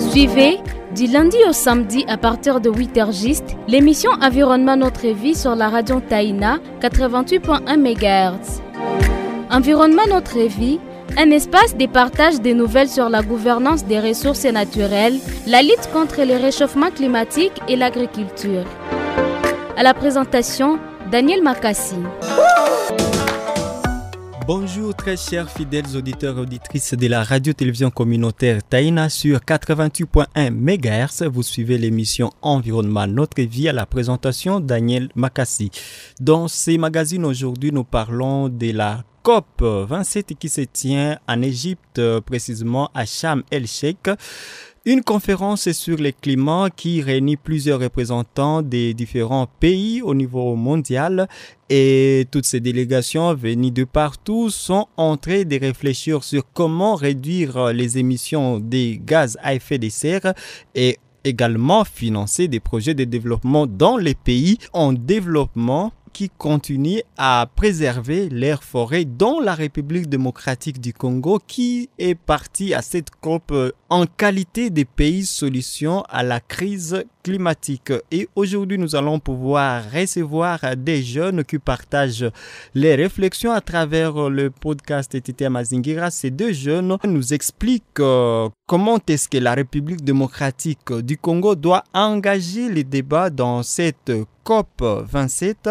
Suivez, du lundi au samedi à partir de 8h juste, l'émission Environnement Notre Vie sur la radio Taïna 88.1 MHz. Environnement Notre Vie, un espace de partage des nouvelles sur la gouvernance des ressources naturelles, la lutte contre le réchauffement climatique et l'agriculture. À la présentation, Daniel Makassi. Bonjour très chers fidèles auditeurs et auditrices de la radio-télévision communautaire Taïna sur 88.1 MHz. Vous suivez l'émission Environnement Notre Vie à la présentation Daniel Makassi. Dans ces magazines aujourd'hui, nous parlons de la COP 27 qui se tient en Égypte, précisément à Sharm el-Sheikh. Une conférence sur le climat qui réunit plusieurs représentants des différents pays au niveau mondial et toutes ces délégations venues de partout sont en train de réfléchir sur comment réduire les émissions des gaz à effet de serre et également financer des projets de développement dans les pays en développement qui continuent à préserver leurs forêts, dont la République démocratique du Congo qui est partie à cette COP en qualité de pays solution à la crise climatique. Et aujourd'hui, nous allons pouvoir recevoir des jeunes qui partagent les réflexions à travers le podcast TT Mazingira. Ces deux jeunes nous expliquent comment est-ce que la République démocratique du Congo doit engager les débats dans cette COP 27.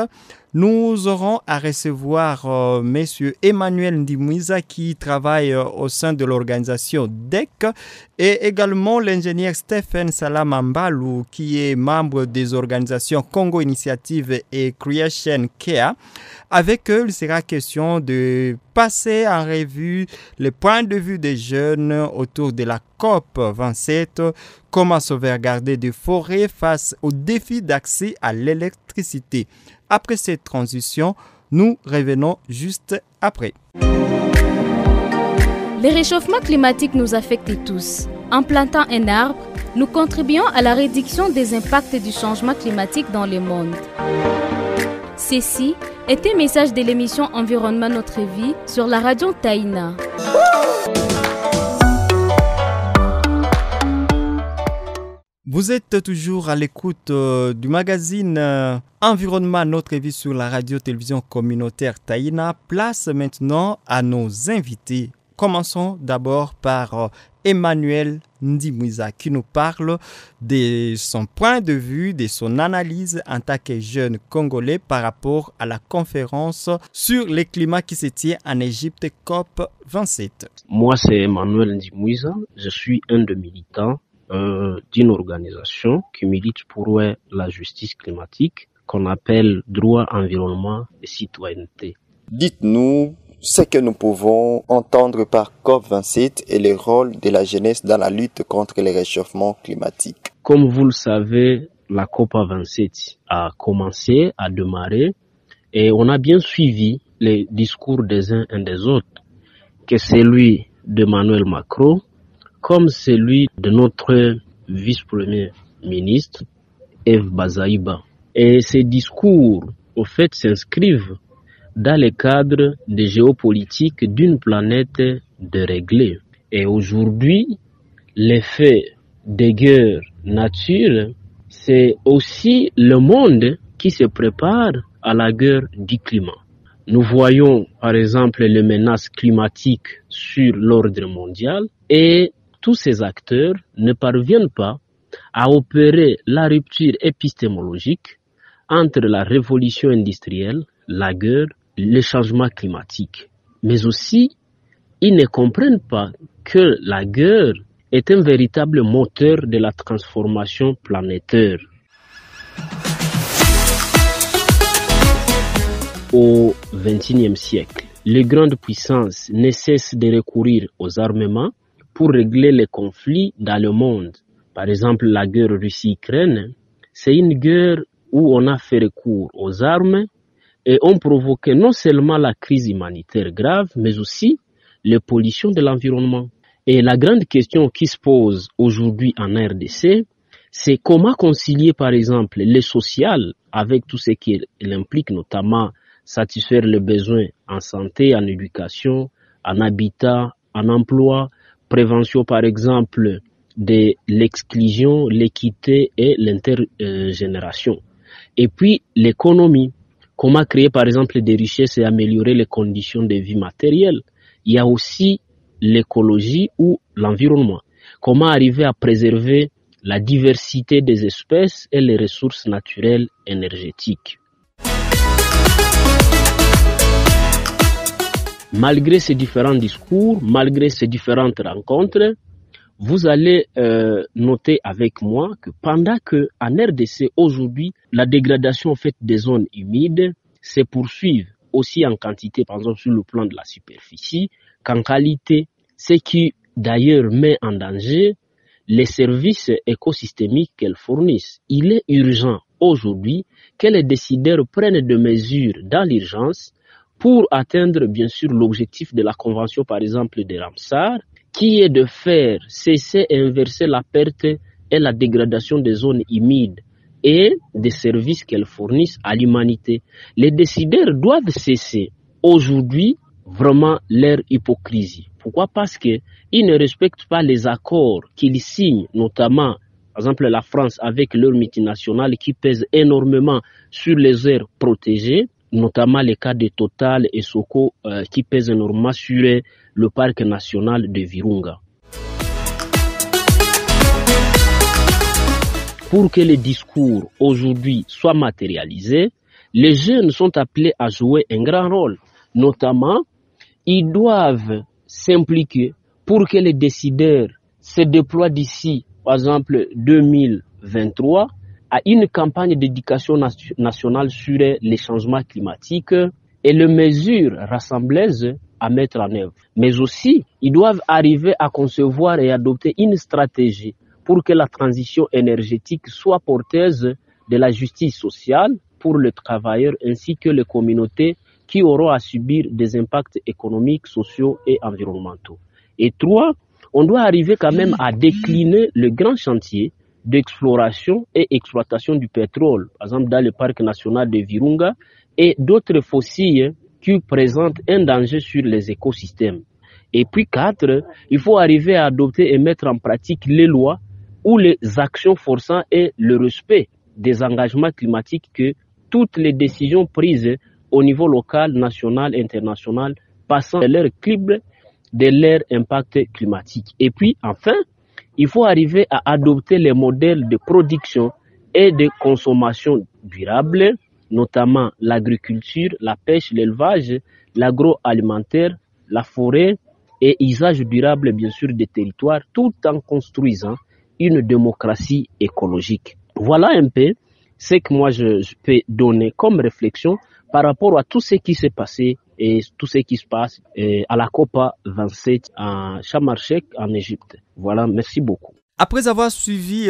Nous aurons à recevoir Monsieur Emmanuel Ndimwiza qui travaille au sein de l'organisation DEC et également l'ingénieur Stephen Salamambalou qui est membre des organisations Congo Initiative et Creation Care. Avec eux, il sera question de passer en revue les points de vue des jeunes autour de la COP 27, comment sauvegarder des forêts face au défi d'accès à l'électricité. Après cette transition, nous revenons juste après. Le réchauffement climatique nous affecte tous. En plantant un arbre, nous contribuons à la réduction des impacts du changement climatique dans le monde. Ceci est un message de l'émission Environnement Notre Vie sur la radio Taïna. Vous êtes toujours à l'écoute du magazine Environnement Notre Vie sur la radio-télévision communautaire Taïna. Place maintenant à nos invités. Commençons d'abord par Emmanuel Ndimwiza qui nous parle de son point de vue, de son analyse en tant que jeune Congolais par rapport à la conférence sur le climat qui se tient en Égypte COP 27. Moi, c'est Emmanuel Ndimwiza. Je suis un des militants d'une organisation qui milite pour la justice climatique qu'on appelle droit, environnement et citoyenneté. Dites-nous ce que nous pouvons entendre par COP27 et le rôle de la jeunesse dans la lutte contre le réchauffement climatique. Comme vous le savez, la COP27 a commencé, a démarré et on a bien suivi les discours des uns et des autres, que celui d'Emmanuel Macron comme celui de notre vice-premier ministre, Eve Bazaïba. Et ces discours, au fait, s'inscrivent dans le cadre de géopolitique d'une planète déréglée. Et aujourd'hui, l'effet des guerres nature, c'est aussi le monde qui se prépare à la guerre du climat. Nous voyons, par exemple, les menaces climatiques sur l'ordre mondial et tous ces acteurs ne parviennent pas à opérer la rupture épistémologique entre la révolution industrielle, la guerre, le changement climatique. Mais aussi, ils ne comprennent pas que la guerre est un véritable moteur de la transformation planétaire. Au XXIe siècle, les grandes puissances ne cessent de recourir aux armements pour régler les conflits dans le monde. Par exemple, la guerre Russie-Ukraine, c'est une guerre où on a fait recours aux armes et ont provoqué non seulement la crise humanitaire grave, mais aussi les pollutions de l'environnement. Et la grande question qui se pose aujourd'hui en RDC, c'est comment concilier par exemple le social avec tout ce qu'il implique, notamment satisfaire les besoins en santé, en éducation, en habitat, en emploi, prévention par exemple de l'exclusion, l'équité et l'intergénération. Et puis l'économie, comment créer par exemple des richesses et améliorer les conditions de vie matérielles. Il y a aussi l'écologie ou l'environnement, comment arriver à préserver la diversité des espèces et les ressources naturelles énergétiques. Malgré ces différents discours, malgré ces différentes rencontres, vous allez noter avec moi que pendant que en RDC aujourd'hui, la dégradation en fait des zones humides se poursuit aussi en quantité, par exemple sur le plan de la superficie, qu'en qualité, ce qui d'ailleurs met en danger les services écosystémiques qu'elles fournissent. Il est urgent aujourd'hui que les décideurs prennent des mesures dans l'urgence pour atteindre bien sûr l'objectif de la convention par exemple de Ramsar, qui est de faire cesser et inverser la perte et la dégradation des zones humides et des services qu'elles fournissent à l'humanité. Les décideurs doivent cesser aujourd'hui vraiment leur hypocrisie. Pourquoi? Parce qu'ils ne respectent pas les accords qu'ils signent, notamment par exemple la France avec leurs multinationales qui pèsent énormément sur les aires protégées, notamment les cas de Total et Soko qui pèsent énormément sur le parc national de Virunga. Pour que les discours aujourd'hui soient matérialisés, les jeunes sont appelés à jouer un grand rôle. Notamment, ils doivent s'impliquer pour que les décideurs se déploient d'ici, par exemple, 2023, à une campagne d'éducation nationale sur les changements climatiques et les mesures rassembleuses à mettre en œuvre. Mais aussi, ils doivent arriver à concevoir et adopter une stratégie pour que la transition énergétique soit porteuse de la justice sociale pour les travailleurs ainsi que les communautés qui auront à subir des impacts économiques, sociaux et environnementaux. Et 3, on doit arriver quand même à décliner le grand chantier d'exploration et exploitation du pétrole, par exemple dans le parc national de Virunga et d'autres fossiles qui présentent un danger sur les écosystèmes. Et puis 4, il faut arriver à adopter et mettre en pratique les lois ou les actions forçant et le respect des engagements climatiques que toutes les décisions prises au niveau local, national, international, passant de leur crible de leur impact climatique. Et puis, enfin, il faut arriver à adopter les modèles de production et de consommation durable, notamment l'agriculture, la pêche, l'élevage, l'agroalimentaire, la forêt et usage durable, bien sûr, des territoires, tout en construisant une démocratie écologique. Voilà un peu ce que moi je peux donner comme réflexion par rapport à tout ce qui s'est passé et tout ce qui se passe à la COPA 27 à Sharm el-Sheikh en Égypte. Voilà, merci beaucoup. Après avoir suivi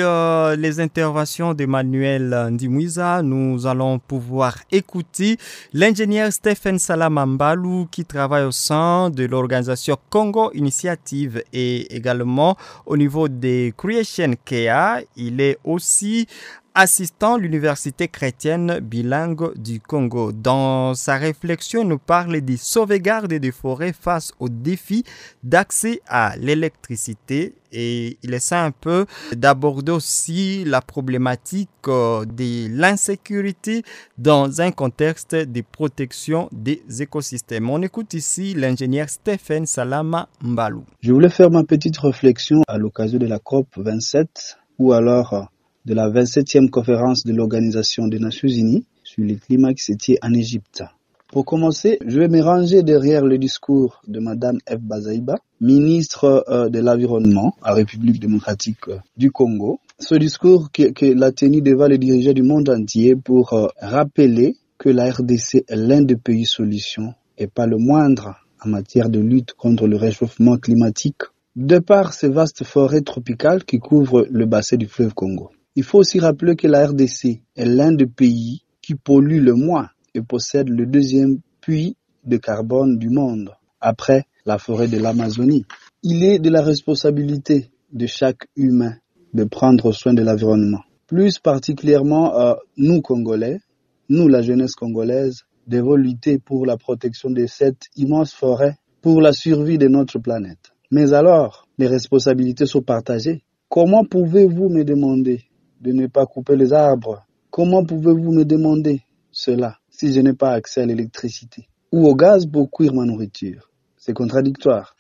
les interventions d'Emmanuel Ndimwiza, nous allons pouvoir écouter l'ingénieur Stephen Salama Mbalou qui travaille au sein de l'organisation Congo Initiative et également au niveau des Creation Kea. Il est aussi assistant à l'Université chrétienne bilingue du Congo. Dans sa réflexion, il nous parle des sauvegardes des forêts face aux défis d'accès à l'électricité et il essaie un peu d'aborder aussi la problématique de l'insécurité dans un contexte de protection des écosystèmes. On écoute ici l'ingénieur Stephen Salama Mbalou. Je voulais faire ma petite réflexion à l'occasion de la COP 27 ou alors de la 27e conférence de l'Organisation des Nations Unies sur le climat qui se tient en Égypte. Pour commencer, je vais me ranger derrière le discours de Madame F. Bazaïba, ministre de l'Environnement à la République démocratique du Congo. Ce discours qu'elle a tenu devant les dirigeants du monde entier pour rappeler que la RDC est l'un des pays solutions et pas le moindre en matière de lutte contre le réchauffement climatique, de par ces vastes forêts tropicales qui couvrent le bassin du fleuve Congo. Il faut aussi rappeler que la RDC est l'un des pays qui pollue le moins et possède le deuxième puits de carbone du monde, après la forêt de l'Amazonie. Il est de la responsabilité de chaque humain de prendre soin de l'environnement. Plus particulièrement, nous Congolais, nous la jeunesse congolaise, devons lutter pour la protection de cette immense forêt, pour la survie de notre planète. Mais alors, les responsabilités sont partagées. Comment pouvez-vous me demander de ne pas couper les arbres? Comment pouvez-vous me demander cela si je n'ai pas accès à l'électricité ou au gaz pour cuire ma nourriture? C'est contradictoire.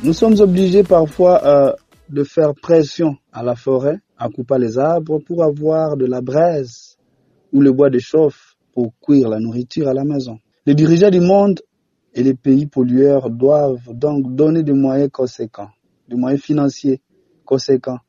Nous sommes obligés parfois de faire pression à la forêt, à couper les arbres pour avoir de la braise ou le bois de chauffe pour cuire la nourriture à la maison. Les dirigeants du monde et les pays pollueurs doivent donc donner des moyens conséquents, des moyens financiers conséquents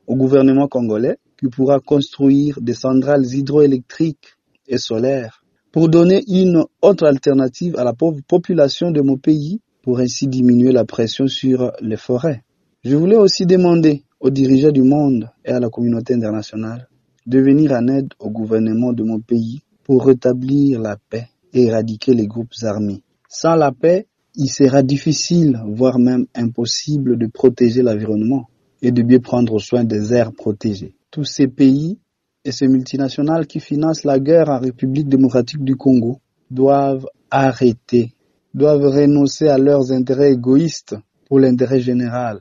au gouvernement congolais qui pourra construire des centrales hydroélectriques et solaires pour donner une autre alternative à la pauvre population de mon pays pour ainsi diminuer la pression sur les forêts. Je voulais aussi demander aux dirigeants du monde et à la communauté internationale de venir en aide au gouvernement de mon pays pour rétablir la paix et éradiquer les groupes armés. Sans la paix, il sera difficile, voire même impossible de protéger l'environnement et de bien prendre soin des aires protégées. Tous ces pays et ces multinationales qui financent la guerre en République démocratique du Congo doivent arrêter, doivent renoncer à leurs intérêts égoïstes pour l'intérêt général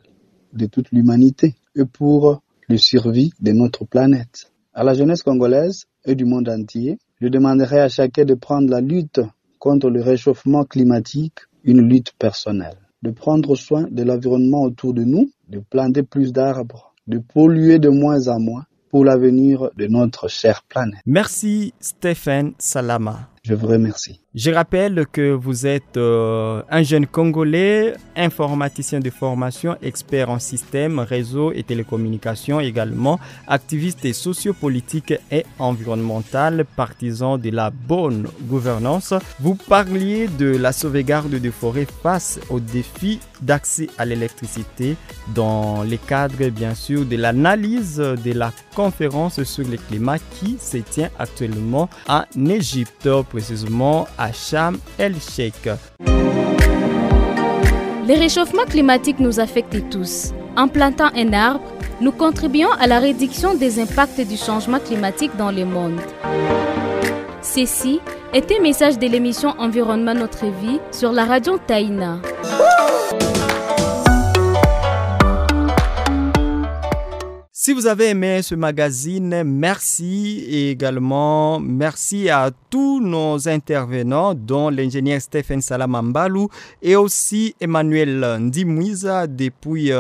de toute l'humanité et pour le survie de notre planète. À la jeunesse congolaise et du monde entier, je demanderai à chacun de prendre la lutte contre le réchauffement climatique une lutte personnelle, de prendre soin de l'environnement autour de nous, de planter plus d'arbres, de polluer de moins en moins pour l'avenir de notre chère planète. Merci Stéphane Salama. Je vous remercie. Je rappelle que vous êtes un jeune Congolais, informaticien de formation, expert en système, réseau et télécommunications, également activiste et sociopolitique et environnemental, partisan de la bonne gouvernance. Vous parliez de la sauvegarde des forêts face aux défis d'accès à l'électricité dans le cadre, bien sûr, de l'analyse de la conférence sur le climat qui se tient actuellement en Égypte, précisément à Sharm el-Sheikh. Le réchauffement climatique nous affecte tous. En plantant un arbre, nous contribuons à la réduction des impacts du changement climatique dans le monde. Ceci est un message de l'émission Environnement Notre Vie sur la radio Taïna. Si vous avez aimé ce magazine, merci et également merci à tous nos intervenants dont l'ingénieur Stéphane Salamambalou et aussi Emmanuel Ndimouiza depuis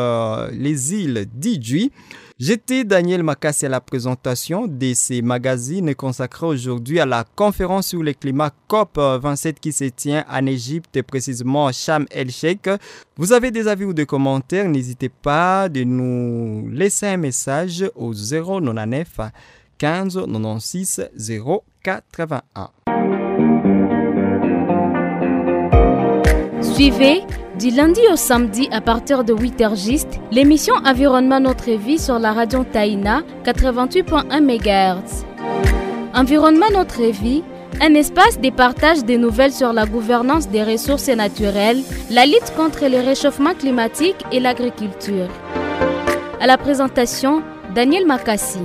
les îles d'Idjouи. J'étais Daniel Makassi à la présentation de ces magazines consacrés aujourd'hui à la conférence sur le climat COP27 qui se tient en Égypte, précisément à Sharm el-Sheikh. Vous avez des avis ou des commentaires, n'hésitez pas de nous laisser un message au 099 15 96 081. Suivez du lundi au samedi à partir de 8h juste l'émission Environnement Notre Vie sur la radio Taïna 88.1 MHz. Environnement Notre Vie, un espace de partage de nouvelles sur la gouvernance des ressources naturelles, la lutte contre le réchauffement climatique et l'agriculture. À la présentation, Daniel Makassi.